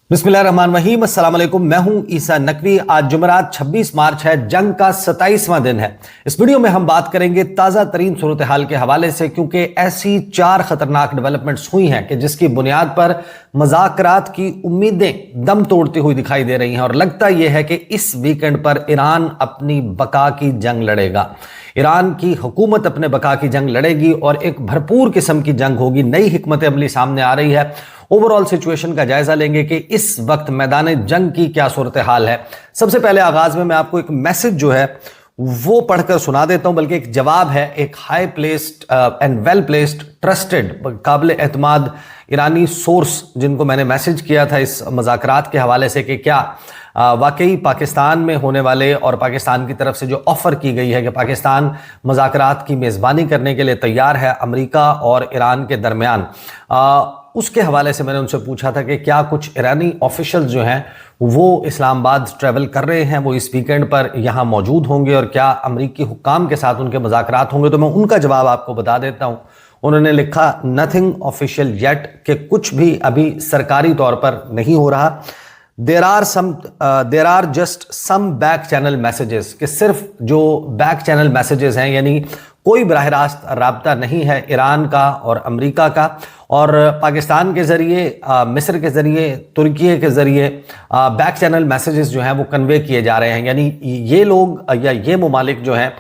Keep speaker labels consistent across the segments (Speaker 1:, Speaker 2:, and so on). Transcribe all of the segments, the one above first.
Speaker 1: बिस्मिल्लाहिर्रहमानिर्रहीम, अस्सलाम वालेकुम। मैं हूं ईसा नकवी। आज जुमेरात 26 मार्च है, जंग का 27वां दिन है। इस वीडियो में हम बात करेंगे ताज़ा तरीन सूरत हाल के हवाले से, क्योंकि ऐसी 4 खतरनाक डेवलपमेंट्स हुई हैं कि जिसकी बुनियाद पर मुज़ाकरात की उम्मीदें दम तोड़ती हुई दिखाई दे रही हैं। और लगता यह है कि इस वीकेंड पर ईरान अपनी बका की जंग लड़ेगा। ईरान की हुकूमत अपने बका की जंग लड़ेगी और एक भरपूर किस्म की जंग होगी। नई हिकमत अमली सामने आ रही है। ओवरऑल सिचुएशन का जायजा लेंगे कि इस वक्त मैदान जंग की क्या सूरत हाल है। सबसे पहले आगाज में मैं आपको एक मैसेज जो है वो पढ़कर सुना देता हूं, बल्कि एक जवाब है एक high placed and well placed trusted काबिल एतमाद ईरानी सोर्स, जिनको मैंने मैसेज किया था इस मुज़ाकरात के हवाले से कि क्या वाकई पाकिस्तान में होने वाले और पाकिस्तान की तरफ से जो ऑफर की गई है कि पाकिस्तान मुज़ाकरात की मेज़बानी करने के लिए तैयार है अमेरिका और ईरान के दरमियान, उसके हवाले से मैंने उनसे पूछा था कि क्या कुछ ईरानी ऑफिशियल्स जो हैं वो इस्लामाबाद ट्रैवल कर रहे हैं, वो इस वीकेंड पर यहाँ मौजूद होंगे और क्या अमरीकी हुक्काम के साथ उनके मुज़ाकरात होंगे। तो मैं उनका जवाब आपको बता देता हूँ। उन्होंने लिखा नथिंग ऑफिशियल येट, कि कुछ भी अभी सरकारी तौर पर नहीं हो रहा। There are just some back channel messages, कि सिर्फ जो बैक चैनल मैसेजेस हैं, यानी कोई बराह रास्त राब्ता नहीं है ईरान का और अमेरिका का, और पाकिस्तान के ज़रिए, मिस्र के ज़रिए, तुर्की के ज़रिए बैक चैनल मैसेजेस जो हैं वो कन्वे किए जा रहे हैं। यानी ये लोग या ये ममालिक जो हैं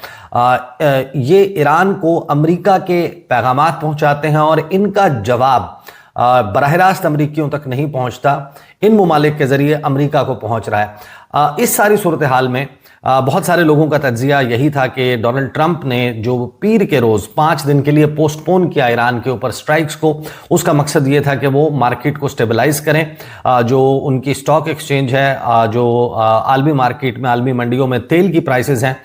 Speaker 1: ये ईरान को अमेरिका के पैगामात पहुंचाते हैं और इनका जवाब बराह रास्त अमरीकियों तक नहीं पहुंचता, इन ममालिक के ज़रिए अमेरिका को पहुंच रहा है। इस सारी सूरत हाल में बहुत सारे लोगों का तज्जिया यही था कि डोनाल्ड ट्रंप ने जो पीर के रोज़ 5 दिन के लिए पोस्टपोन किया ईरान के ऊपर स्ट्राइक्स को, उसका मकसद ये था कि वो मार्केट को स्टेबलाइज करें। जो उनकी स्टॉक एक्सचेंज है, जो आलमी मार्केट में, आलमी मंडियों में तेल की प्राइसेस हैं,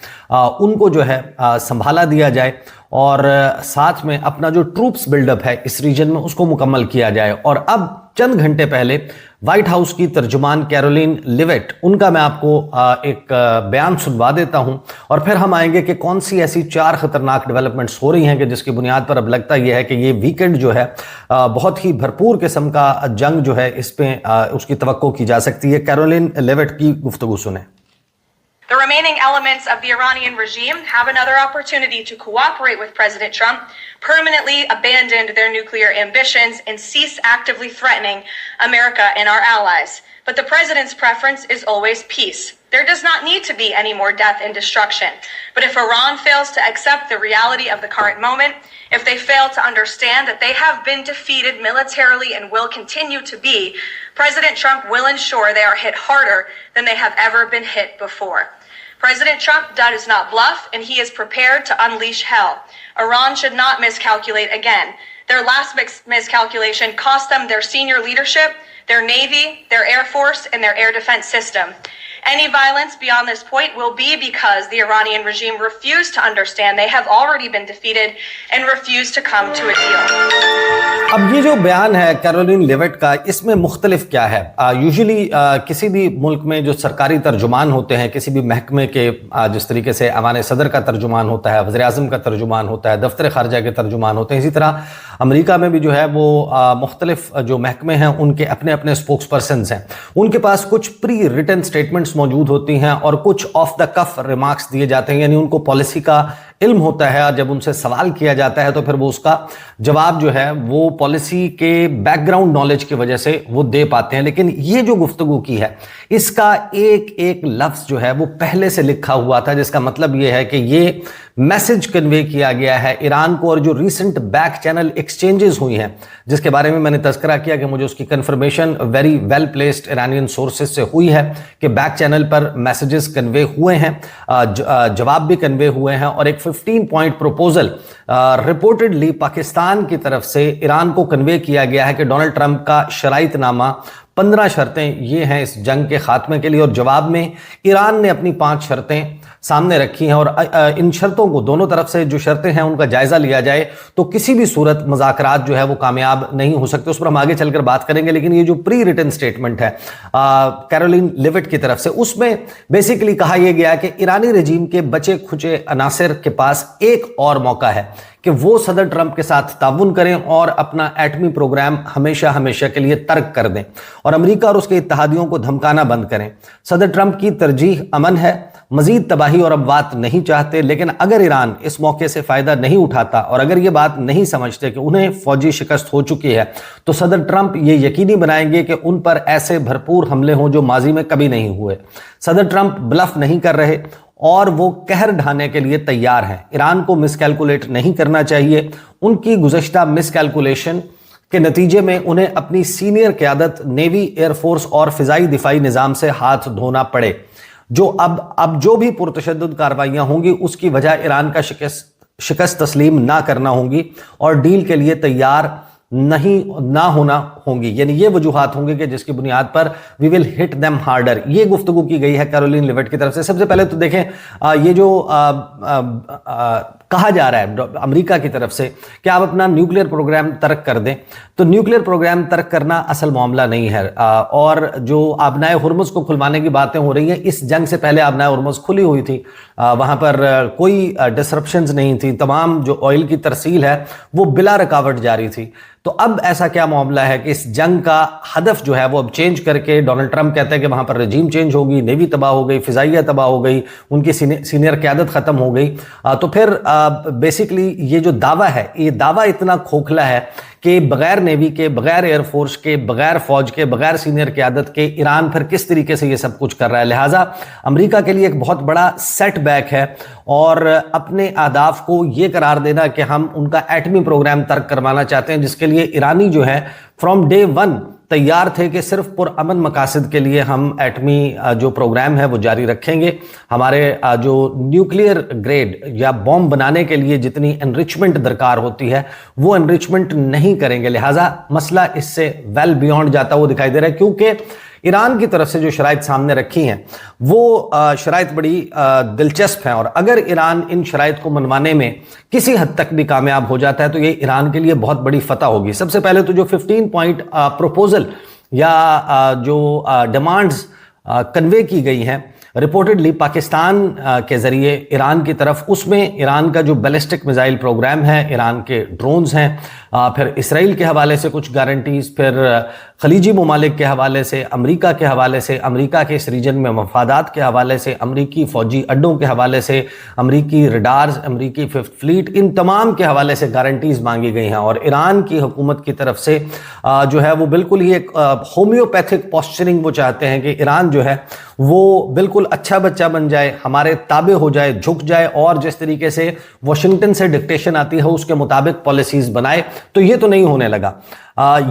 Speaker 1: उनको जो है संभाला दिया जाए और साथ में अपना जो ट्रूप्स बिल्डअप है इस रीजन में उसको मुकम्मल किया जाए। और अब चंद घंटे पहले व्हाइट हाउस की तर्जुमान कैरोलिन लिवेट, उनका मैं आपको एक बयान सुनवा देता हूं और फिर हम आएंगे कि कौन सी ऐसी 4 खतरनाक डेवलपमेंट्स हो रही हैं कि जिसकी बुनियाद पर अब लगता यह है कि ये वीकेंड जो है बहुत ही भरपूर किस्म का जंग जो है इस पे उसकी तवक्को की जा सकती है। कैरोलिन लिवेट की गुफ्तगू सुने।
Speaker 2: The remaining elements of the Iranian regime have another opportunity to cooperate with President Trump, permanently abandon their nuclear ambitions, and cease actively threatening America and our allies. But the president's preference is always peace. There does not need to be any more death and destruction. But if Iran fails to accept the reality of the current moment, if they fail to understand that they have been defeated militarily and will continue to be, President Trump will ensure they are hit harder than they have ever been hit before. President Trump does not bluff, and he is prepared to unleash hell. Iran should not miscalculate again. Their last miscalculation cost them their senior leadership, their Navy, their Air Force, and their air defense system. Any violence beyond this point will be because the Iranian regime refused to understand they have already been defeated and refused to come to a deal.
Speaker 1: अब ये जो बयान है Caroline Livet का, इसमें मुख्तलिफ क्या है। यूजुअली किसी भी मुल्क में जो सरकारी तर्जुमान होते हैं, किसी भी महकमे के, जिस तरीके से अवान सदर का तर्जुमान होता है, वज़ीर आज़म का तर्जुमान होता है, दफ्तर ख़ारजा के तर्जुमान होते हैं, इसी तरह अमेरिका में भी जो है वो मुख्तलिफ जो महकमे हैं उनके अपने अपने स्पोक्स पर्सन्स हैं। उनके पास कुछ प्री रिटन स्टेटमेंट्स मौजूद होती हैं और कुछ ऑफ द कफ रिमार्क्स दिए जाते हैं, यानी उनको पॉलिसी का इल्म होता है और जब उनसे सवाल किया जाता है तो फिर वो उसका जवाब जो है वो पॉलिसी के बैकग्राउंड नॉलेज की वजह से वो दे पाते हैं। लेकिन ये जो गुफ्तगू की है इसका एक एक लफ्ज़ जो है वो पहले से लिखा हुआ था, जिसका मतलब ये है कि ये मैसेज कन्वे किया गया है ईरान को। और जो रिसेंट बैक चैनल एक्सचेंजेस हुई हैं, जिसके बारे में मैंने तज़किरा किया कि मुझे उसकी confirmation very well placed Iranian sources से हुई है कि बैक चैनल पर मैसेजेस कन्वे हुए हैं, जवाब भी कन्वे हुए हैं और एक 15 पॉइंट प्रोपोजल रिपोर्टेडली पाकिस्तान की तरफ से ईरान को कन्वे किया गया है कि डोनाल्ड ट्रंप का शराइतनामा 15 शर्तें ये हैं इस जंग के खात्मे के लिए, और जवाब में ईरान ने अपनी 5 शर्तें सामने रखी हैं और इन शर्तों को, दोनों तरफ से जो शर्तें हैं उनका जायजा लिया जाए तो किसी भी सूरत मुज़ाकरात जो है वो कामयाब नहीं हो सकते। उस पर हम आगे चलकर बात करेंगे। लेकिन ये जो प्री रिटन स्टेटमेंट है कैरोलिन लिविट की तरफ से, उसमें बेसिकली कहा यह गया कि ईरानी रजीम के बचे खुचे अनासिर के पास एक और मौका है कि वो सदर ट्रंप के साथ ताउन करें और अपना एटमी प्रोग्राम हमेशा हमेशा के लिए तर्क कर दें और अमेरिका और उसके इत्तेहादियों को धमकाना बंद करें। सदर ट्रंप की तरजीह अमन है, मजीद तबाही और अमवात नहीं चाहते। लेकिन अगर ईरान इस मौके से फायदा नहीं उठाता और अगर ये बात नहीं समझते कि उन्हें फौजी शिकस्त हो चुकी है, तो सदर ट्रंप ये यकीनी बनाएंगे कि उन पर ऐसे भरपूर हमले हों जो माजी में कभी नहीं हुए। सदर ट्रंप ब्लफ नहीं कर रहे और वो कहर ढाने के लिए तैयार हैं। ईरान को मिसकैलकुलेट नहीं करना चाहिए। उनकी गुज़श्ता मिसकैलकुलेशन के नतीजे में उन्हें अपनी सीनियर क़यादत नेवी, एयरफोर्स और फ़िज़ाई दिफाई निज़ाम से हाथ धोना पड़े। जो अब जो भी पुरतशद्दुद कार्रवाइयाँ होंगी उसकी वजह ईरान का शिकस्त तस्लीम ना करना होंगी और डील के लिए तैयार ना होना होंगी। यानी ये वजूहात होंगे कि जिसकी बुनियाद पर we will hit them harder. ये गुफ्तगू की गई है कैरोलिन लिविट की तरफ से। सबसे पहले तो देखें ये जो कहा जा रहा है अमेरिका की तरफ से कि आप अपना न्यूक्लियर प्रोग्राम तर्क कर दें, तो न्यूक्लियर प्रोग्राम तर्क करना असल मामला नहीं है। और जो आबनाए हुर्मुज़ को खुलवाने की बातें हो रही हैं, इस जंग से पहले आबनाए हुर्मुज़ खुली हुई थी, वहाँ पर कोई डिसरप्शंस नहीं थी, तमाम जो ऑयल की तरसील है वो बिला रुकावट जारी थी। तो अब ऐसा क्या मामला है कि इस जंग का हदफ जो है वो अब चेंज करके डोनाल्ड ट्रंप कहते हैं कि वहाँ पर रजीम चेंज होगी, नेवी तबाह हो गई, फ़िज़ाइया तबाह हो गई, उनकी सीनियर क़यादत ख़त्म हो गई। तो फिर बेसिकली ये जो दावा है, ये दावा इतना खोखला है कि बगैर नेवी के, बगैर एयरफोर्स के, बगैर फौज के, बगैर सीनियर क़यादत के ईरान फिर किस तरीके से ये सब कुछ कर रहा है। लिहाजा अमेरिका के लिए एक बहुत बड़ा सेटबैक है और अपने अहदाफ को ये करार देना कि हम उनका एटमी प्रोग्राम तर्क करवाना चाहते हैं, जिसके लिए ईरानी जो है फ्रॉम डे वन तैयार थे कि सिर्फ पुरअमन मकासद के लिए हम एटमी जो प्रोग्राम है वो जारी रखेंगे। हमारे जो न्यूक्लियर ग्रेड या बॉम्ब बनाने के लिए जितनी एनरिचमेंट दरकार होती है वो एनरिचमेंट नहीं करेंगे। लिहाजा मसला इससे वेल बियॉन्ड जाता हुआ दिखाई दे रहा है, क्योंकि ईरान की तरफ से जो शराइत सामने रखी हैं वो शराइत बड़ी दिलचस्प हैं और अगर ईरान इन शराइत को मनवाने में किसी हद तक भी कामयाब हो जाता है तो ये ईरान के लिए बहुत बड़ी फतह होगी। सबसे पहले तो जो 15 पॉइंट प्रपोजल या जो डिमांड्स कन्वे की गई हैं रिपोर्टेडली पाकिस्तान के ज़रिए ईरान की तरफ, उसमें ईरान का जो बैलिस्टिक मिसाइल प्रोग्राम है, ईरान के ड्रोन्स हैं, फिर इसराइल के हवाले से कुछ गारंटीज़, फिर खलीजी ममालिक के हवाले से, अमेरिका के हवाले से, अमेरिका के इस रीजन में मफादात के हवाले से, अमेरिकी फ़ौजी अड्डों के हवाले से, अमेरिकी रडार्स, अमेरिकी फिफ्थ फ्लीट, इन तमाम के हवाले से गारंटीज़ मांगी गई हैं। और ईरान की हुकूमत की तरफ से जो है वो बिल्कुल ही एक होम्योपैथिक पॉस्चरिंग वो चाहते हैं कि ईरान जो है वो बिल्कुल अच्छा बच्चा बन जाए, हमारे ताबे हो जाए, झुक जाए और जिस तरीके से वाशिंगटन से डिक्टेशन आती है उसके मुताबिक पॉलिसीज़ बनाए। तो ये तो नहीं होने लगा।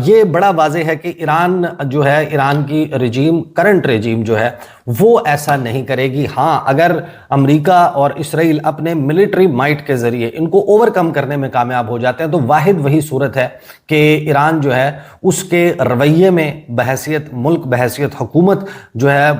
Speaker 1: ये बड़ा वाज़ेह है कि ईरान जो है, ईरान की रजीम, करंट रजीम जो है वो ऐसा नहीं करेगी। हाँ, अगर अमेरिका और इसराइल अपने मिलिट्री माइट के ज़रिए इनको ओवरकम करने में कामयाब हो जाते हैं तो वाहिद वही सूरत है कि ईरान जो है उसके रवैये में बहैसियत मुल्क, बहैसियत हुकूमत जो है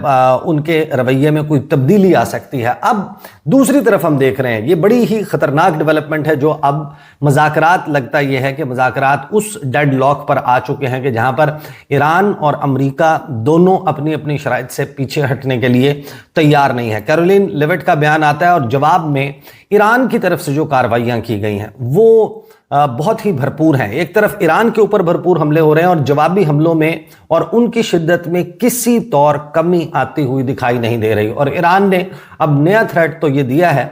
Speaker 1: उनके रवैये में कोई तब्दीली आ सकती है। अब दूसरी तरफ हम देख रहे हैं ये बड़ी ही ख़तरनाक डेवलपमेंट है जो अब मज़ाकरात, लगता यह है कि मज़ाकरात उस डेड लॉक पर आ चुके हैं कि जहां पर ईरान और अमेरिका दोनों अपनी अपनी शराइत से पीछे हटने के लिए तैयार नहीं है। कैरोलिन लिविट का बयान आता है और जवाब में ईरान की तरफ से जो कार्रवाइयां की गई हैं वो बहुत ही भरपूर हैं। एक तरफ ईरान के ऊपर भरपूर हमले हो रहे हैं और जवाबी हमलों में और उनकी शिद्दत में किसी तौर कमी आती हुई दिखाई नहीं दे रही। और ईरान ने अब नया थ्रेट तो ये दिया है,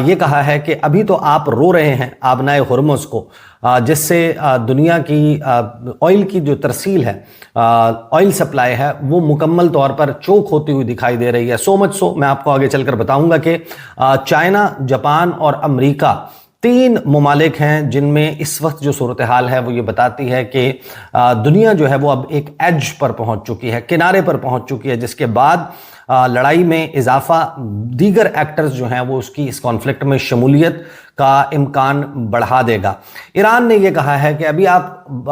Speaker 1: ये कहा है कि अभी तो आप रो रहे हैं आबनाए हुर्मुज़ को, जिससे दुनिया की ऑयल की जो तरसील है, ऑयल सप्लाई है, वो मुकम्मल तौर पर चोक होती हुई दिखाई दे रही है। सो मच सो मैं आपको आगे चलकर बताऊंगा कि चाइना, जापान और अमेरिका, तीन ममालिक हैं जिनमें इस वक्त जो सूरत हाल है वो ये बताती है कि दुनिया जो है वो अब एक एज पर पहुंच चुकी है, किनारे पर पहुंच चुकी है, जिसके बाद लड़ाई में इजाफा, दीगर एक्टर्स जो हैं वो उसकी इस कॉन्फ्लिक्ट में शमूलियत کا امکان بڑھا دے گا۔ ایران نے یہ کہا ہے کہ ابھی آپ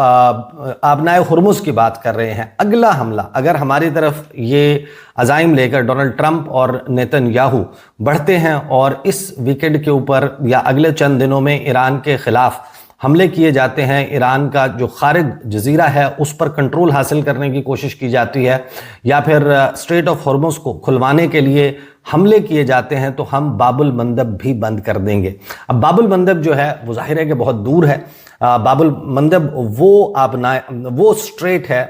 Speaker 1: آبنائے ہرمز کی بات کر رہے ہیں، اگلا حملہ اگر ہماری طرف یہ عزائم لے کر ڈونلڈ ٹرمپ اور نیتن یاہو بڑھتے ہیں اور اس ویکینڈ کے اوپر یا اگلے چند دنوں میں ایران کے خلاف حملے کیے جاتے ہیں، ایران کا جو خارج جزیرہ ہے اس پر کنٹرول حاصل کرنے کی کوشش کی جاتی ہے، یا پھر اسٹریٹ آف ہرمز کو کھلوانے کے لیے حملے کیے جاتے ہیں، تو ہم باب المندب بھی بند کر دیں گے۔ اب باب المندب جو ہے وہ ظاہر ہے کہ بہت دور ہے۔ باب المندب وہ اسٹریٹ ہے،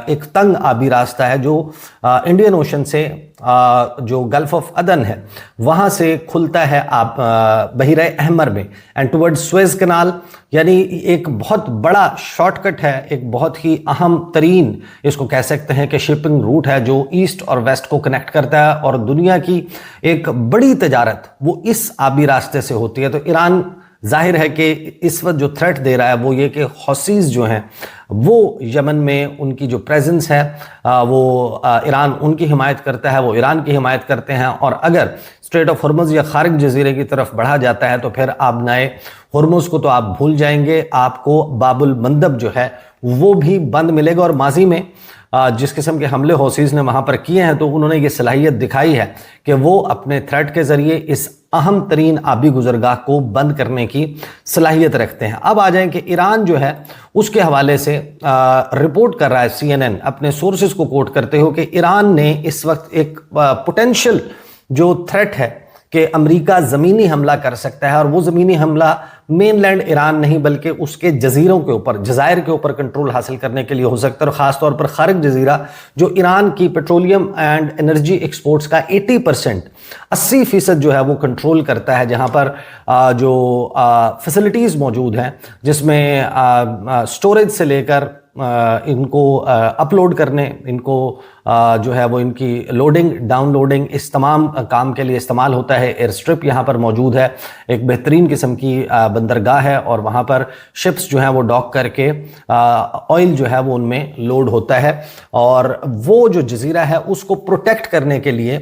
Speaker 1: ایک تنگ آبی راستہ ہے جو انڈین اوشن سے جو گلف آف عدن ہے وہاں سے کھلتا ہے بحیرہ احمر میں اینڈ ٹورڈ سویز کنال، یعنی ایک بہت بڑا شارٹ کٹ ہے، ایک بہت ہی اہم ترین اس کو کہہ سکتے ہیں کہ شپنگ روٹ ہے جو ایسٹ اور ویسٹ کو کنیکٹ کرتا ہے، اور دنیا کی ایک بڑی تجارت وہ اس آبی راستے سے ہوتی ہے۔ تو ایران ظاہر ہے کہ اس وقت جو تھریٹ دے رہا ہے وہ یہ کہ حوثیز جو ہیں وہ یمن میں ان کی جو پریزنس ہے وہ ایران ان کی حمایت کرتا ہے، وہ ایران کی حمایت کرتے ہیں، اور اگر اسٹریٹ آف ہرمز یا خارج جزیرے کی طرف بڑھا جاتا ہے تو پھر آبنائے ہرمز کو تو آپ بھول جائیں گے، آپ کو باب المندب جو ہے وہ بھی بند ملے گا۔ اور ماضی میں جس قسم کے حملے حوثیز نے وہاں پر کیے ہیں تو انہوں نے یہ صلاحیت دکھائی ہے کہ وہ اپنے تھریٹ کے ذریعے اس اہم ترین آبی گزرگاہ کو بند کرنے کی صلاحیت رکھتے ہیں۔ اب آ جائیں کہ ایران جو ہے اس کے حوالے سے رپورٹ کر رہا ہے CNN اپنے سورسز کو کوٹ کرتے ہو کہ ایران نے اس وقت ایک پوٹینشل جو تھریٹ ہے کہ امریکہ زمینی حملہ کر سکتا ہے، اور وہ زمینی حملہ مین لینڈ ایران نہیں بلکہ اس کے جزیروں کے اوپر، جزائر کے اوپر کنٹرول حاصل کرنے کے لیے ہو سکتا ہے، اور خاص طور پر خارج جزیرہ جو ایران کی پیٹرولیم اینڈ انرجی ایکسپورٹس کا 80% جو ہے وہ کنٹرول کرتا ہے، جہاں پر جو فیسلٹیز موجود ہیں جس میں سٹوریج سے لے کر ان کو اپلوڈ کرنے، ان کو جو ہے وہ ان کی لوڈنگ ڈاؤن لوڈنگ اس تمام کام کے لیے استعمال ہوتا ہے۔ ایئر سٹرپ یہاں پر موجود ہے، ایک بہترین قسم کی بندرگاہ ہے، اور وہاں پر شپس جو ہیں وہ ڈاک کر کے آئل جو ہے وہ ان میں لوڈ ہوتا ہے، اور وہ جو جزیرہ ہے اس کو پروٹیکٹ کرنے کے لیے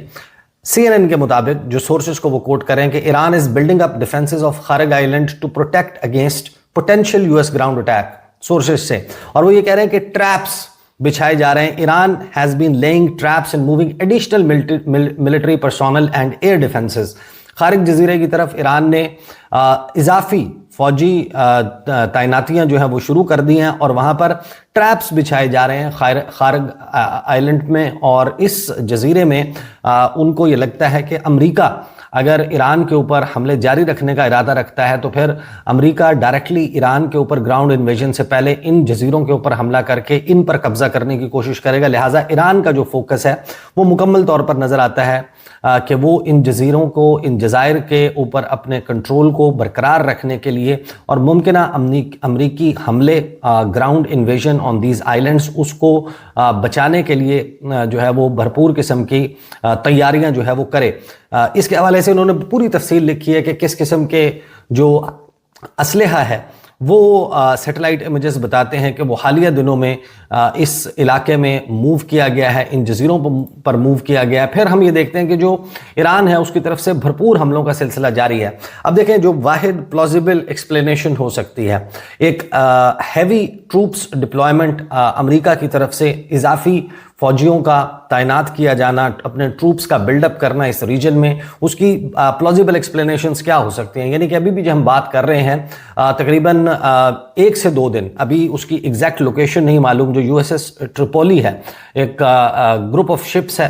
Speaker 1: CNN کے مطابق جو سورسز کو وہ کوٹ کریں کہ Iran is building up defences of Kharg island to protect against potential US ground attack sources سے، اور وہ یہ کہہ رہے ہیں کہ ٹریپس بچھائے جا رہے ہیں۔ Iran has been laying traps and moving additional military personnel and air defences. خارج جزیرے کی طرف ایران نے اضافی فوجی تعیناتیاں جو ہیں وہ شروع کر دی ہیں، اور وہاں پر ٹریپس بچھائے جا رہے ہیں خارج آئیلینڈ میں، اور اس جزیرے میں ان کو یہ لگتا ہے کہ امریکہ اگر ایران کے اوپر حملے جاری رکھنے کا ارادہ رکھتا ہے تو پھر امریکہ ڈائریکٹلی ایران کے اوپر گراؤنڈ انویژن سے پہلے ان جزیروں کے اوپر حملہ کر کے ان پر قبضہ کرنے کی کوشش کرے گا۔ لہٰذا ایران کا جو فوکس ہے وہ مکمل طور پر نظر آتا ہے کہ وہ ان جزیروں کو، ان جزائر کے اوپر اپنے کنٹرول کو برقرار رکھنے کے لیے اور ممکنہ امریکی حملے ground invasion on these islands اس کو بچانے کے لیے جو ہے وہ بھرپور قسم کی تیاریاں جو ہے وہ کرے۔ اس کے حوالے سے انہوں نے پوری تفصیل لکھی ہے کہ کس قسم کے جو اسلحہ ہے وہ سیٹلائٹ امیجز بتاتے ہیں کہ وہ حالیہ دنوں میں اس علاقے میں موو کیا گیا ہے، ان جزیروں پر موو کیا گیا ہے۔ پھر ہم یہ دیکھتے ہیں کہ جو ایران ہے اس کی طرف سے بھرپور حملوں کا سلسلہ جاری ہے۔ اب دیکھیں جو واحد پلازیبل ایکسپلینیشن ہو سکتی ہے، ایک ہیوی ٹروپس ڈپلائمنٹ امریکہ کی طرف سے، اضافی فوجیوں کا تعینات کیا جانا، اپنے ٹروپس کا بلڈ اپ کرنا اس ریجن میں، اس کی پلازیبل ایکسپلینیشنز کیا ہو سکتی ہیں؟ یعنی کہ ابھی بھی جو ہم بات کر رہے ہیں تقریباً 1 سے 2 دن، ابھی اس کی ایگزیکٹ لوکیشن نہیں معلوم، جو USS ٹرپولی ہے، ایک گروپ آف شپس ہے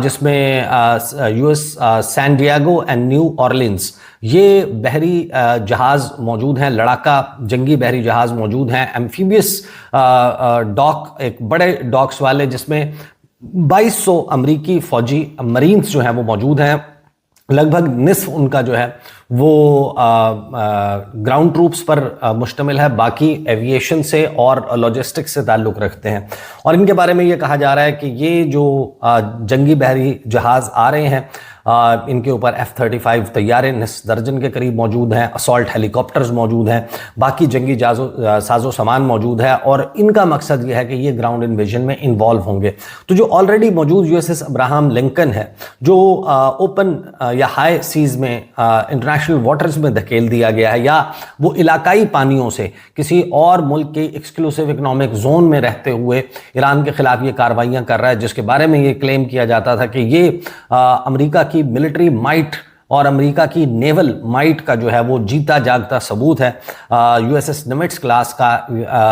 Speaker 1: جس میں US San Diego and New Orleans یہ بحری جہاز موجود ہیں، لڑاکا جنگی بحری جہاز موجود ہیں، ایمفیبیس ڈاک، ایک بڑے ڈاکس والے جس میں 2200 امریکی فوجی مرینز جو ہیں وہ موجود ہیں، لگ بھگ نصف ان کا جو ہے وہ گراؤنڈ ٹروپس پر مشتمل ہے، باقی ایوییشن سے اور لاجسٹکس سے تعلق رکھتے ہیں۔ اور ان کے بارے میں یہ کہا جا رہا ہے کہ یہ جو جنگی بحری جہاز آ رہے ہیں ان کے اوپر F-35 طیارے 9 درجن کے قریب موجود ہیں، اسالٹ ہیلی کاپٹرز موجود ہیں، باقی جنگی ساز و سامان موجود ہے، اور ان کا مقصد یہ ہے کہ یہ گراؤنڈ انویژن میں انوالو ہوں گے۔ تو جو آلریڈی موجود USS ابراہم لنکن ہے جو اوپن یا ہائی سیز میں انٹرنیشنل इंटरनेशनल वाटर्स में धकेल दिया गया है, या वो इलाकाई पानियों से किसी और मुल्क के एक्सक्लूसिव इकोनॉमिक जोन में रहते हुए ईरान के खिलाफ ये कार्रवाइयां कर रहा है, जिसके बारे में ये क्लेम किया जाता था कि ये अमेरिका की मिलिट्री माइट और अमेरिका की नेवल माइट का जो है वो जीता जागता सबूत है, यूएसएस निमिट्स क्लास का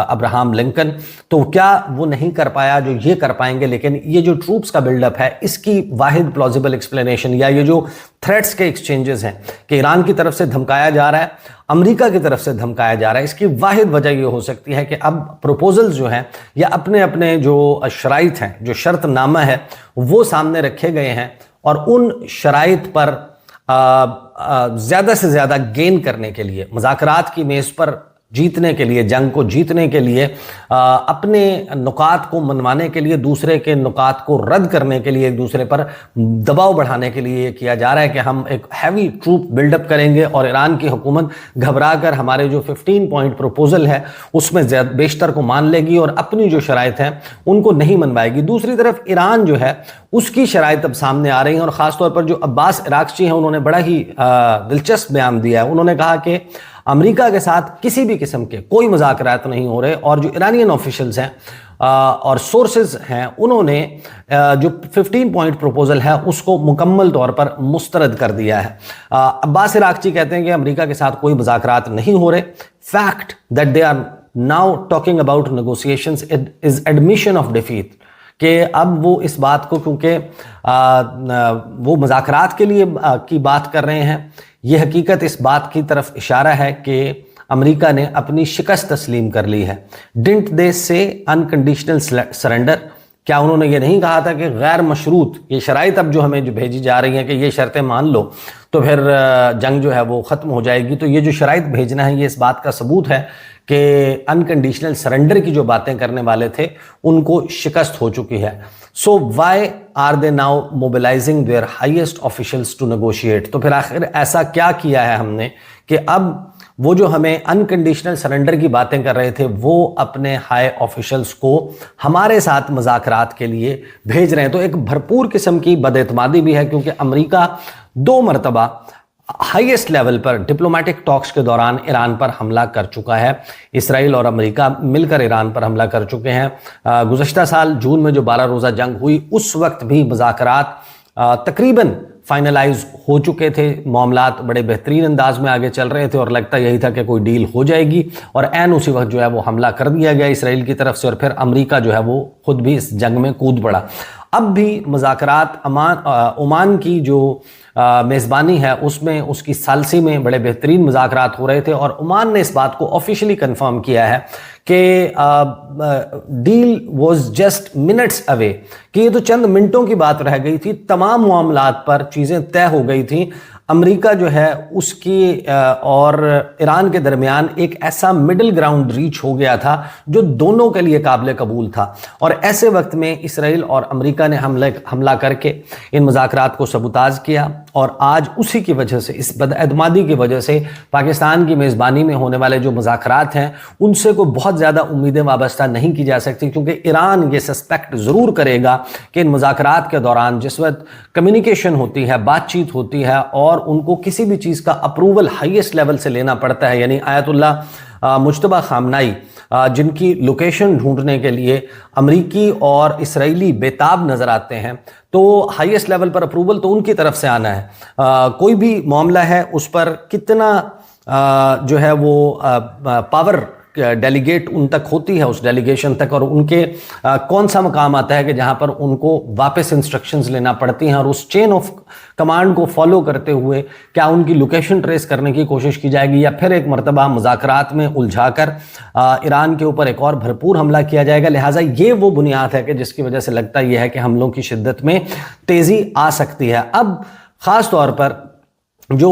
Speaker 1: अब्राहम लिंकन। तो क्या वो नहीं कर पाया जो ये कर पाएंगे? लेकिन ये जो ट्रूप्स का बिल्डअप है, इसकी वाहिद प्लॉजिबल एक्सप्लेनेशन या ये जो थ्रेट्स के एक्सचेंजेस हैं कि ईरान की तरफ से धमकाया जा रहा है, अमेरिका की तरफ से धमकाया जा रहा है, इसकी वाहिद वजह ये हो सकती है कि अब प्रपोजल्स जो हैं या अपने अपने जो शराइत हैं, जो शर्तनामा है, वो सामने रखे गए हैं और उन शराइत पर ज्यादा से ज्यादा गेन करने के लिए, मुज़ाकरात की मेज पर जीतने के लिए, जंग को जीतने के लिए, अपने नुकात को मनवाने के लिए, दूसरे के नुकात को रद्द करने के लिए, एक दूसरे पर दबाव बढ़ाने के लिए ये किया जा रहा है कि हम एक हैवी ट्रूप बिल्डअप करेंगे और ईरान की हुकूमत घबरा कर हमारे जो 15 पॉइंट प्रपोजल है उसमें बेशतर को मान लेगी और अपनी जो शराइत हैं उनको नहीं मनवाएगी। दूसरी तरफ ईरान जो है उसकी शराइत अब सामने आ रही हैं और ख़ासतौर पर जो अब्बास इराक्ची हैं उन्होंने बड़ा ही दिलचस्प बयान दिया है। उन्होंने कहा कि अमेरिका के साथ किसी भी किस्म के कोई मुज़ाकरात नहीं हो रहे और जो ईरानियन ऑफिशियल्स हैं और सोर्सेज हैं उन्होंने जो 15 पॉइंट प्रपोजल है उसको मुकम्मल तौर पर मुस्तरद कर दिया है। अब्बास इराक्ची कहते हैं कि अमेरिका के साथ कोई मुज़ाकरात नहीं हो रहे। Fact that they are now talking about negotiations is admission of defeat, कि अब वो इस बात को, क्योंकि वो मुज़ाकरात के लिए की बात कर रहे हैं, ये हकीकत इस बात की तरफ इशारा है कि अमेरिका ने अपनी शिकस्त तस्लीम कर ली है। डिडंट दे से अनकंडीशनल सरेंडर? क्या उन्होंने ये नहीं कहा था कि गैर मशरूत ये शराइत अब जो हमें जो भेजी जा रही हैं कि ये शर्तें मान लो तो फिर जंग जो है वो ख़त्म हो जाएगी? तो ये जो शराइत भेजना है ये इस बात का सबूत है कि अनकंडीशनल सरेंडर की जो बातें करने वाले थे उनको शिकस्त हो चुकी है। So why are they now mobilising their highest officials to negotiate? तो फिर आखिर ऐसा क्या किया है हमने कि अब वो जो हमें अनकंडीशनल सरेंडर की बातें कर रहे थे वो अपने हाई ऑफिशियल्स को हमारे साथ मुज़ाकरात के लिए भेज रहे हैं? तो एक भरपूर किस्म की बदएतमादी भी है, क्योंकि अमेरिका 2 मरतबा हाईएस्ट लेवल पर डिप्लोमेटिक टॉक्स के दौरान ईरान पर हमला कर चुका है। इसराइल और अमेरिका मिलकर ईरान पर हमला कर चुके हैं। गुज़श्ता साल जून में जो 12 रोज़ा जंग हुई उस वक्त भी मुज़ाकरात तकरीबन फाइनलाइज हो चुके थे, मामलात बड़े बेहतरीन अंदाज में आगे चल रहे थे और लगता यही था कि कोई डील हो जाएगी, और ऐन उसी वक्त जो है वो हमला कर दिया गया इसराइल की तरफ से और फिर अमेरिका जो है वो खुद भी इस जंग में कूद पड़ा। अब भी मुज़ाकरात ओमान की जो मेज़बानी है उसमें, उसकी सालसी में बड़े बेहतरीन मुज़ाकरात हो रहे थे और ओमान ने इस बात को ऑफिशियली कंफर्म किया है कि deal was just minutes away, कि ये तो चंद मिनटों की बात रह गई थी, तमाम मामलात पर चीज़ें तय हो गई थी। अमेरिका जो है उसकी और ईरान के दरमियान एक ऐसा मिडिल ग्राउंड रीच हो गया था जो दोनों के लिए काबिल कबूल था, और ऐसे वक्त में इसराइल और अमेरिका ने हमला करके इन मुज़ाकरात को सबूताज किया और आज उसी की वजह से, इस बदअदमादी की वजह से पाकिस्तान की मेज़बानी में होने वाले जो मुज़ाकरात हैं उनसे कोई बहुत ज़्यादा उम्मीदें वाबस्ता नहीं की जा सकती, क्योंकि ईरान ये सस्पेक्ट ज़रूर करेगा कि इन मुज़ाकरात के दौरान जिस वक्त कम्युनिकेशन होती है, बातचीत होती है और उनको किसी भी चीज़ का अप्रूवल हाईएस्ट लेवल से लेना पड़ता है, यानी आयतुल्लाह मुज्तबा खामनाई जिनकी लोकेशन ढूंढने के लिए अमरीकी और इसराइली बेताब नज़र आते हैं, तो हाईएस्ट लेवल पर अप्रूवल तो उनकी तरफ से आना है। कोई भी मामला है उस पर कितना जो है वो पावर डेलीगेट उन तक होती है, उस डेलीगेशन तक, और उनके कौन सा मकाम आता है कि जहां पर उनको वापस इंस्ट्रक्शंस लेना पड़ती हैं और उस चेन ऑफ कमांड को फॉलो करते हुए क्या उनकी लोकेशन ट्रेस करने की कोशिश की जाएगी या फिर एक मरतबा मुज़ाकरात में उलझाकर ईरान के ऊपर एक और भरपूर हमला किया जाएगा। लिहाजा ये वो बुनियाद है कि जिसकी वजह से लगता यह है कि हमलों की शिद्दत में तेज़ी आ सकती है। अब ख़ास तौर पर जो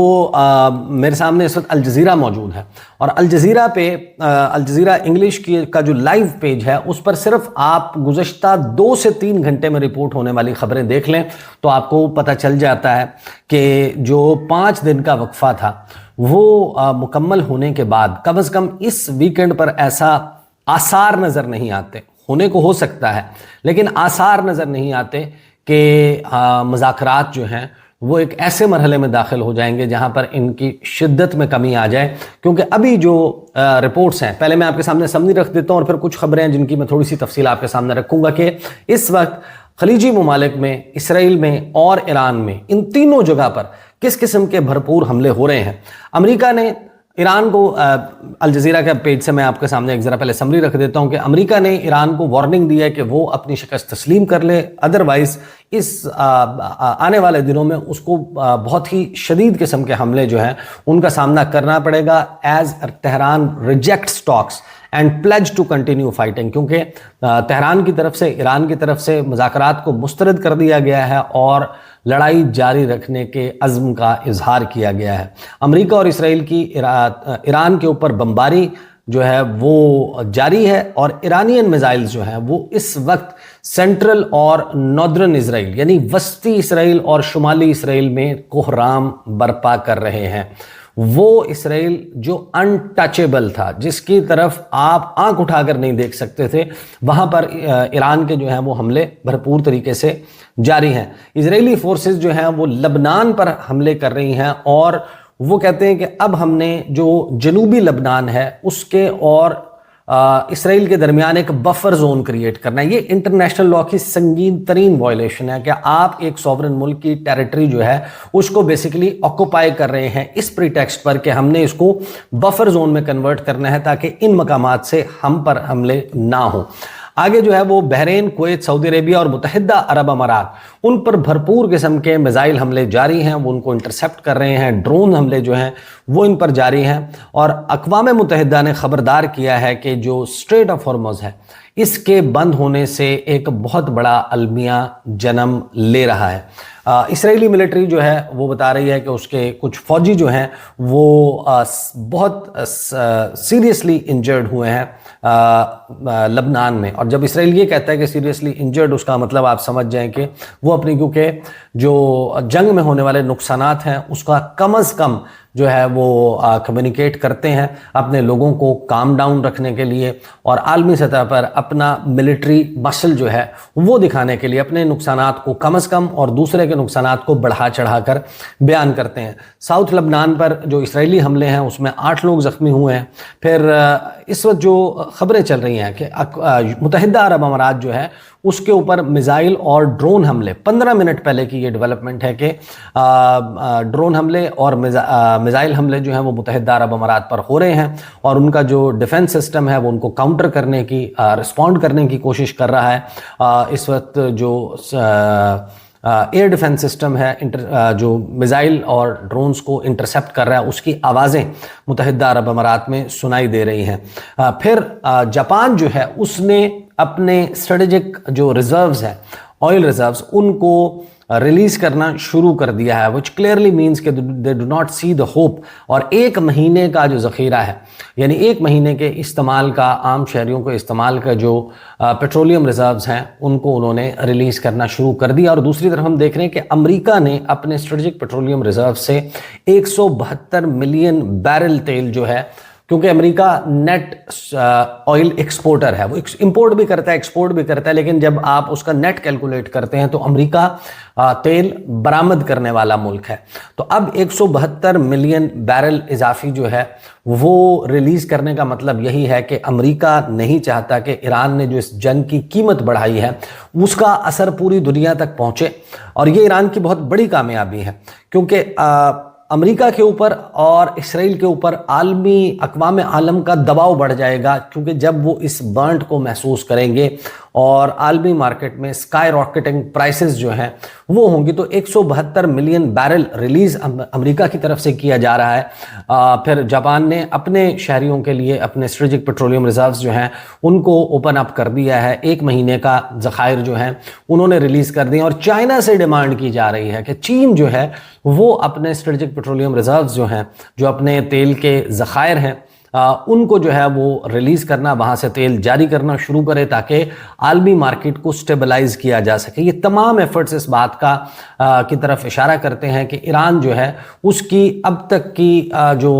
Speaker 1: मेरे सामने इस वक्त अल जज़ीरा मौजूद है और अल जज़ीरा पे अल जज़ीरा इंग्लिश की का जो लाइव पेज है उस पर सिर्फ आप गुज़श्ता 2 से 3 घंटे में रिपोर्ट होने वाली खबरें देख लें तो आपको पता चल जाता है कि जो 5 दिन का वक्फा था वो मुकम्मल होने के बाद कम से कम इस वीकेंड पर ऐसा आसार नज़र नहीं आते, होने को हो सकता है लेकिन आसार नज़र नहीं आते कि मुज़ाकरात जो हैं وہ ایک ایسے مرحلے میں داخل ہو جائیں گے جہاں پر ان کی شدت میں کمی آ جائے. کیونکہ ابھی جو رپورٹس ہیں، پہلے میں آپ کے سامنے سمری رکھ دیتا ہوں اور پھر کچھ خبریں ہیں جن کی میں تھوڑی سی تفصیل آپ کے سامنے رکھوں گا کہ اس وقت خلیجی ممالک میں، اسرائیل میں اور ایران میں، ان تینوں جگہ پر کس قسم کے بھرپور حملے ہو رہے ہیں. امریکہ نے ایران کو، الجزیرہ کے پیج سے میں آپ کے سامنے ایک ذرا پہلے سمری رکھ دیتا ہوں کہ امریکہ نے ایران کو وارننگ دی ہے کہ وہ اپنی شکست تسلیم کر لے، ادروائز اس آنے والے دنوں میں اس کو بہت ہی شدید قسم کے حملے جو ہیں ان کا سامنا کرنا پڑے گا. As Tehran rejects talks and pledge to continue fighting, کیونکہ تہران کی طرف سے، ایران کی طرف سے مذاکرات کو مسترد کر دیا گیا ہے اور لڑائی جاری رکھنے کے عزم کا اظہار کیا گیا ہے. امریکہ اور اسرائیل کی ایران کے اوپر بمباری جو ہے وہ جاری ہے، اور ایرانین میزائلز جو ہیں وہ اس وقت سینٹرل اور ناردرن اسرائیل یعنی وسطی اسرائیل اور شمالی اسرائیل میں کوہرام برپا کر رہے ہیں. وہ اسرائیل جو انٹچیبل تھا، جس کی طرف آپ آنکھ اٹھا کر نہیں دیکھ سکتے تھے، وہاں پر ایران کے جو ہیں وہ حملے بھرپور طریقے سے جاری ہیں. اسرائیلی فورسز جو ہیں وہ لبنان پر حملے کر رہی ہیں، اور وہ کہتے ہیں کہ اب ہم نے جو جنوبی لبنان ہے اس کے اور اسرائیل کے درمیان ایک بفر زون کریٹ کرنا ہے. یہ انٹرنیشنل لاء کی سنگین ترین وائلیشن ہے کہ آپ ایک سوورن ملک کی ٹیریٹری جو ہے اس کو بیسیکلی آکوپائی کر رہے ہیں اس پریٹیکسٹ پر کہ ہم نے اس کو بفر زون میں کنورٹ کرنا ہے تاکہ ان مقامات سے ہم پر حملے نہ ہوں. آگے جو ہے وہ بحرین، کویت، سعودی عربیہ اور متحدہ عرب امارات، ان پر بھرپور قسم کے میزائل حملے جاری ہیں، وہ ان کو انٹرسپٹ کر رہے ہیں. ڈرون حملے جو ہیں وہ ان پر جاری ہیں، اور اقوام متحدہ نے خبردار کیا ہے کہ جو اسٹریٹ آف ہارمز ہے اس کے بند ہونے سے ایک بہت بڑا المیہ جنم لے رہا ہے. اسرائیلی ملٹری جو ہے وہ بتا رہی ہے کہ اس کے کچھ فوجی جو ہیں وہ بہت سیریسلی انجرڈ ہوئے ہیں لبنان میں. اور جب اسرائیل یہ کہتا ہے کہ سیریسلی انجرڈ، اس کا مطلب آپ سمجھ جائیں کہ وہ اپنی، کیونکہ جو جنگ میں ہونے والے نقصانات ہیں اس کا کم از کم جو ہے وہ کمیونیکیٹ کرتے ہیں اپنے لوگوں کو کام ڈاؤن رکھنے کے لیے، اور عالمی سطح پر اپنا ملٹری مسل جو ہے وہ دکھانے کے لیے اپنے نقصانات کو کم از کم اور دوسرے کے نقصانات کو بڑھا چڑھا کر بیان کرتے ہیں. ساؤتھ لبنان پر جو اسرائیلی حملے ہیں اس میں 8 لوگ زخمی ہوئے ہیں. پھر اس وقت جو خبریں چل رہی ہیں کہ متحدہ عرب امارات جو ہے اس کے اوپر میزائل اور ڈرون حملے، 15 منٹ پہلے کی یہ ڈیولپمنٹ ہے کہ ڈرون حملے اور میزائل حملے جو ہیں وہ متحدہ عرب امارات پر ہو رہے ہیں، اور ان کا جو ڈیفنس سسٹم ہے وہ ان کو کاؤنٹر کرنے کی، رسپونڈ کرنے کی کوشش کر رہا ہے. اس وقت جو ایئر ڈیفنس سسٹم ہے جو میزائل اور ڈرونز کو انٹرسپٹ کر رہا ہے، اس کی آوازیں متحدہ عرب امارات میں سنائی دے رہی ہیں. پھر جاپان جو ہے اس نے اپنے اسٹریٹجک جو ریزروز ہیں، آئل ریزروز، ان کو ریلیز کرنا شروع کر دیا ہے، which clearly means کہ they do not see the hope. اور 1 مہینے کا جو ذخیرہ ہے، یعنی 1 مہینے کے استعمال کا، عام شہریوں کو استعمال کا جو پیٹرولیم ریزروز ہیں ان کو انہوں نے ریلیز کرنا شروع کر دیا. اور دوسری طرف ہم دیکھ رہے ہیں کہ امریکہ نے اپنے اسٹریٹجک پیٹرولیم ریزرو سے 172 ملین بیرل تیل جو ہے، کیونکہ امریکہ نیٹ آئل ایکسپورٹر ہے، وہ امپورٹ بھی کرتا ہے، ایکسپورٹ بھی کرتا ہے، لیکن جب آپ اس کا نیٹ کیلکولیٹ کرتے ہیں تو امریکہ تیل برآمد کرنے والا ملک ہے. تو اب 172 ملین بیرل اضافی جو ہے وہ ریلیز کرنے کا مطلب یہی ہے کہ امریکہ نہیں چاہتا کہ ایران نے جو اس جنگ کی قیمت بڑھائی ہے اس کا اثر پوری دنیا تک پہنچے. اور یہ ایران کی بہت بڑی کامیابی ہے، کیونکہ امریکہ کے اوپر اور اسرائیل کے اوپر عالمی اقوام عالم کا دباؤ بڑھ جائے گا، کیونکہ جب وہ اس برنٹ کو محسوس کریں گے اور عالمی مارکیٹ میں سکائی راکٹنگ پرائسز جو ہیں وہ ہوں گی. تو 172 ملین بیرل ریلیز امریکہ کی طرف سے کیا جا رہا ہے. پھر جاپان نے اپنے شہریوں کے لیے اپنے اسٹریٹجک پیٹرولیم ریزروز جو ہیں ان کو اوپن اپ کر دیا ہے، 1 مہینے کا ذخائر جو ہیں انہوں نے ریلیز کر دیے. اور چائنا سے ڈیمانڈ کی جا رہی ہے کہ چین جو ہے وہ اپنے اسٹریٹجک پیٹرولیم ریزروز جو ہیں، جو اپنے تیل کے ذخائر ہیں उनको जो है वो रिलीज करना, वहां से तेल जारी करना शुरू करे ताकि आलमी मार्केट को स्टेबलाइज किया जा सके। ये तमाम एफर्ट्स इस बात का की तरफ इशारा करते हैं कि ईरान जो है उसकी अब तक की जो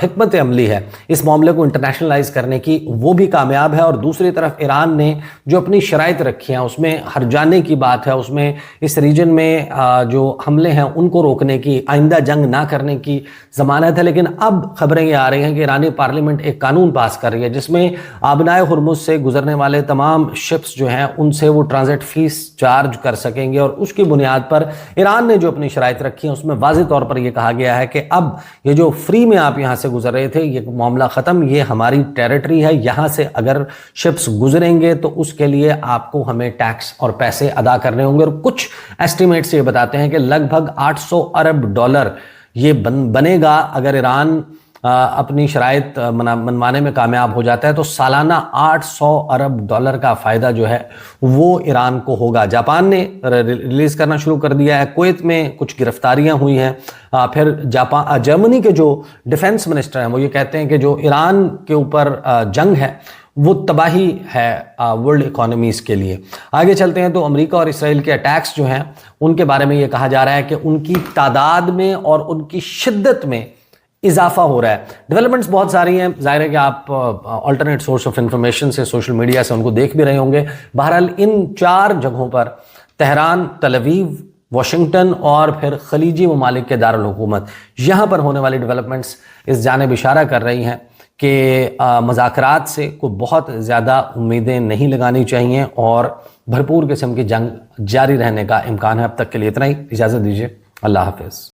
Speaker 1: हिकमत अमली है इस मामले को इंटरनेशनलाइज करने की, वो भी कामयाब है। और दूसरी तरफ ईरान ने जो अपनी शराइत रखी हैं उसमें हरजाने की बात है, उसमें इस रीजन में जो हमले हैं उनको रोकने की, आइंदा जंग ना करने की जमानत है। लेकिन अब खबरें ये आ रही हैं कि ईरानी पार्लियामेंट एक कानून पास कर रही है जिसमें आबनाए हुर्मुज से गुजरने वाले तमाम शिप्स जो हैं उनसे वो ट्रांजिट फीस चार्ज कर सकेंगे। और उसकी बुनियाद पर ईरान ने जो अपनी शराइत रखी है उसमें वाज़ेह तौर पर यह कहा गया है कि अब ये जो फ्री में आप यहां से गुजर रहे थे ये मामला खत्म, ये हमारी टेरिटरी है, यहां से अगर शिप्स गुजरेंगे तो उसके लिए आपको हमें टैक्स और पैसे अदा करने होंगे। और कुछ एस्टिमेट्स ये बताते हैं कि लगभग 800 अरब डॉलर ये बनेगा अगर ईरान अपनी शराइत मनवाने में कामयाब हो जाता है, तो सालाना 800 अरब डॉलर का फ़ायदा जो है वो ईरान को होगा। जापान ने रिलीज़ करना शुरू कर दिया है, कुवैत में कुछ गिरफ्तारियां हुई हैं, फिर जर्मनी के जो डिफेंस मिनिस्टर हैं वो ये कहते हैं कि जो ईरान के ऊपर जंग है वो तबाही है वर्ल्ड इकोनॉमीज़ के लिए। आगे चलते हैं तो अमेरिका और इसराइल के अटैक्स जो हैं उनके बारे में ये कहा जा रहा है कि उनकी तादाद में और उनकी शिद्दत में इजाफा हो रहा है। डेवलपमेंट्स बहुत सारी हैं, जाहिर है कि आप अल्टरनेट सोर्स ऑफ इंफॉर्मेशन से, सोशल मीडिया से उनको देख भी रहे होंगे। बहरहाल इन 4 जगहों पर तेहरान, तल अवीव, वाशिंगटन और फिर खलीजी ममालिक के दारुल हुकूमत, यहाँ पर होने वाली डेवलपमेंट्स इस जानिब इशारा कर रही हैं कि मुज़ाकरात से कोई बहुत ज़्यादा उम्मीदें नहीं लगानी चाहिए और भरपूर किस्म की जंग जारी रहने का इम्कान है। अब तक के लिए इतना ही, इजाज़त दीजिए, अल्लाह हाफ़िज़।